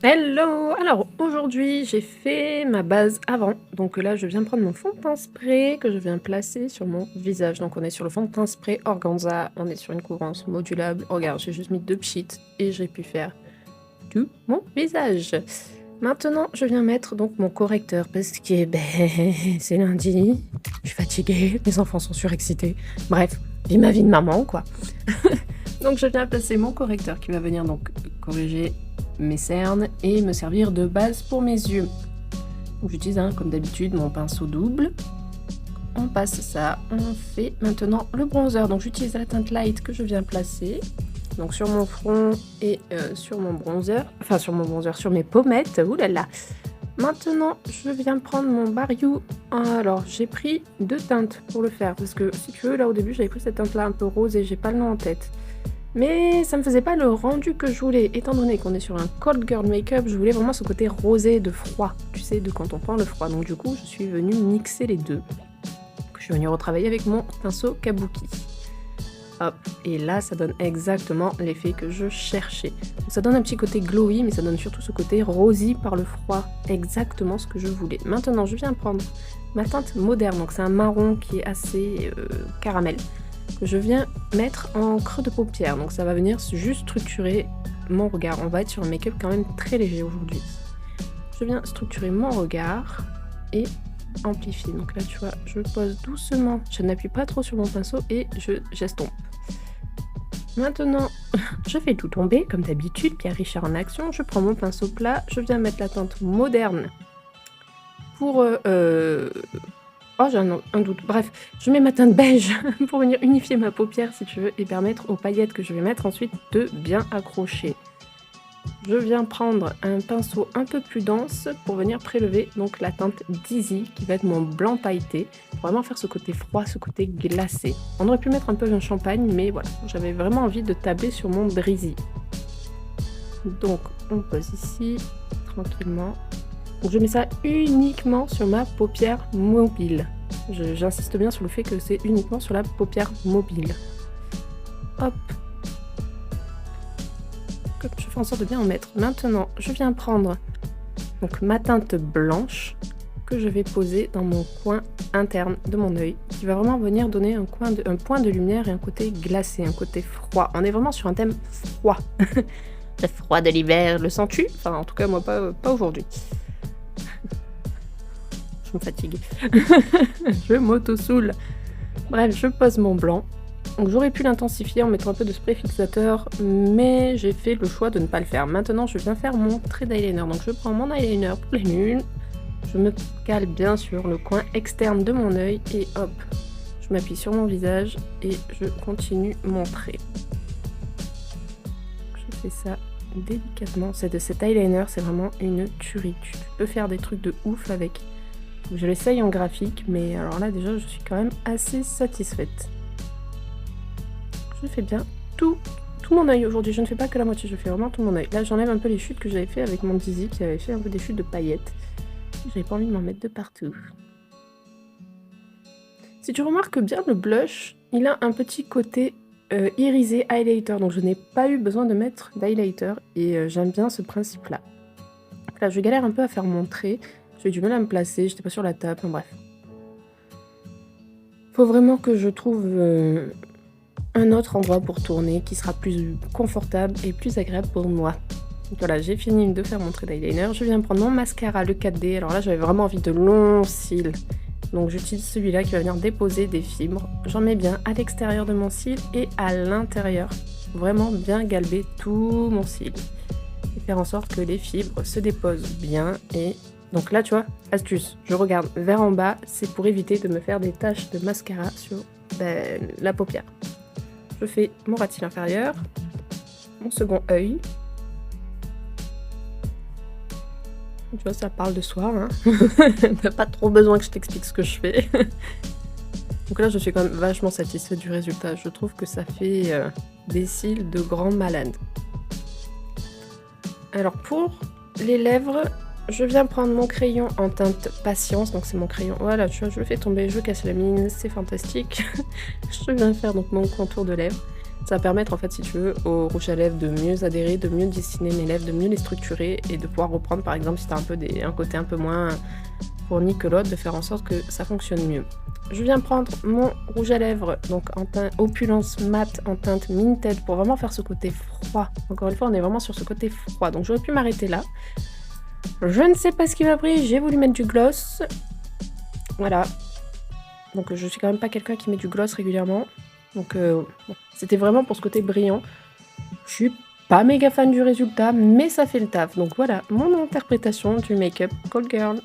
Hello! Alors aujourd'hui, j'ai fait ma base avant. Donc là, je viens prendre mon fond de teint spray que je viens placer sur mon visage. Donc on est sur le fond de teint spray Organza, on est sur une couvrance modulable. Regarde, j'ai juste mis 2 pchits et j'ai pu faire tout mon visage. Maintenant, je viens mettre donc mon correcteur parce que c'est lundi, je suis fatiguée, mes enfants sont surexcités. Bref, vis ma vie de maman quoi. Donc je viens placer mon correcteur qui va venir donc corriger mes cernes et me servir de base pour mes yeux. J'utilise comme d'habitude mon pinceau double. On passe ça, on fait maintenant le bronzer. Donc j'utilise la teinte light que je viens placer. Donc sur mon front et sur mon bronzer. Enfin sur mon bronzer, sur mes pommettes. Oulala. Maintenant je viens prendre mon Baryu. Alors j'ai pris 2 teintes pour le faire. Parce que si tu veux, là au début j'avais pris cette teinte là un peu rose et j'ai pas le nom en tête. Mais ça me faisait pas le rendu que je voulais. Étant donné qu'on est sur un cold girl make-up, je voulais vraiment ce côté rosé de froid. Tu sais, de quand on prend le froid. Donc du coup, je suis venue mixer les deux. Je suis venue retravailler avec mon pinceau Kabuki. Hop, et là, ça donne exactement l'effet que je cherchais. Donc, ça donne un petit côté glowy, mais ça donne surtout ce côté rosy par le froid. Exactement ce que je voulais. Maintenant, je viens prendre ma teinte moderne. Donc c'est un marron qui est assez caramel. Que je viens mettre en creux de paupière, donc ça va venir juste structurer mon regard. On va être sur un make-up quand même très léger aujourd'hui. Je viens structurer mon regard et amplifier. Donc là tu vois, je pose doucement, je n'appuie pas trop sur mon pinceau et j'estompe. Maintenant, je fais tout tomber comme d'habitude, Pierre Richard en action. Je prends mon pinceau plat, je viens mettre la teinte moderne pour oh, j'ai un doute. Bref, je mets ma teinte beige pour venir unifier ma paupière, si tu veux, et permettre aux paillettes que je vais mettre ensuite de bien accrocher. Je viens prendre un pinceau un peu plus dense pour venir prélever donc la teinte Dizzy, qui va être mon blanc pailleté, pour vraiment faire ce côté froid, ce côté glacé. On aurait pu mettre un peu de champagne, mais voilà, j'avais vraiment envie de tabler sur mon Drizzy. Donc, on pose ici, tranquillement. Donc je mets ça uniquement sur ma paupière mobile. J'insiste bien sur le fait que c'est uniquement sur la paupière mobile. Hop. Je fais en sorte de bien en mettre. Maintenant, je viens prendre donc ma teinte blanche que je vais poser dans mon coin interne de mon œil, qui va vraiment venir donner un point de lumière et un côté glacé, un côté froid. On est vraiment sur un thème froid. Le froid de l'hiver, le sens-tu? Enfin, en tout cas, moi, pas aujourd'hui. Je me fatigue. Je m'auto-soule. Bref, je pose mon blanc. Donc j'aurais pu l'intensifier en mettant un peu de spray fixateur, mais j'ai fait le choix de ne pas le faire. Maintenant, je viens faire mon trait d'eyeliner. Donc je prends mon eyeliner pour les nuls. Je me cale bien sur le coin externe de mon œil et hop, je m'appuie sur mon visage et je continue mon trait. Je fais ça délicatement. Cet eyeliner, c'est vraiment une tuerie. Tu peux faire des trucs de ouf avec. Je l'essaye en graphique, mais alors là déjà je suis quand même assez satisfaite. Je fais bien tout mon œil aujourd'hui, je ne fais pas que la moitié, je fais vraiment tout mon œil. Là j'enlève un peu les chutes que j'avais fait avec mon Dizzy qui avait fait un peu des chutes de paillettes. J'avais pas envie de m'en mettre de partout. Si tu remarques bien le blush, il a un petit côté irisé highlighter, donc je n'ai pas eu besoin de mettre d'highlighter et j'aime bien ce principe là. Là je galère un peu à faire mon trait. J'ai du mal à me placer, j'étais pas sur la table, enfin bref. Faut vraiment que je trouve un autre endroit pour tourner qui sera plus confortable et plus agréable pour moi. Donc voilà, j'ai fini de faire mon trait d'eyeliner. Je viens prendre mon mascara, le 4D. Alors là, j'avais vraiment envie de longs cils. Donc j'utilise celui-là qui va venir déposer des fibres. J'en mets bien à l'extérieur de mon cil et à l'intérieur. Vraiment bien galber tout mon cil. Et faire en sorte que les fibres se déposent bien et... Donc là, tu vois, astuce, je regarde vers en bas, c'est pour éviter de me faire des taches de mascara sur la paupière. Je fais mon ras de cils inférieur, mon second œil. Tu vois, ça parle de soi, hein. T'as pas trop besoin que je t'explique ce que je fais. Donc là, je suis quand même vachement satisfaite du résultat. Je trouve que ça fait des cils de grand malade. Alors pour les lèvres... Je viens prendre mon crayon en teinte patience, donc c'est mon crayon, voilà, tu vois, je le fais tomber, je casse la mine, c'est fantastique. Je viens faire donc mon contour de lèvres. Ça va permettre en fait, si tu veux, au rouge à lèvres de mieux adhérer, de mieux dessiner mes lèvres, de mieux les structurer et de pouvoir reprendre par exemple si tu as un côté un peu moins fourni que l'autre, de faire en sorte que ça fonctionne mieux. Je viens prendre mon rouge à lèvres, donc en teinte Opulence Mat en teinte Minted pour vraiment faire ce côté froid. Encore une fois, on est vraiment sur ce côté froid, donc j'aurais pu m'arrêter là. Je ne sais pas ce qui m'a pris, j'ai voulu mettre du gloss. Voilà. Donc je suis quand même pas quelqu'un qui met du gloss régulièrement. Donc bon, c'était vraiment pour ce côté brillant. Je suis pas méga fan du résultat, mais ça fait le taf. Donc voilà, mon interprétation du make-up Call Girl.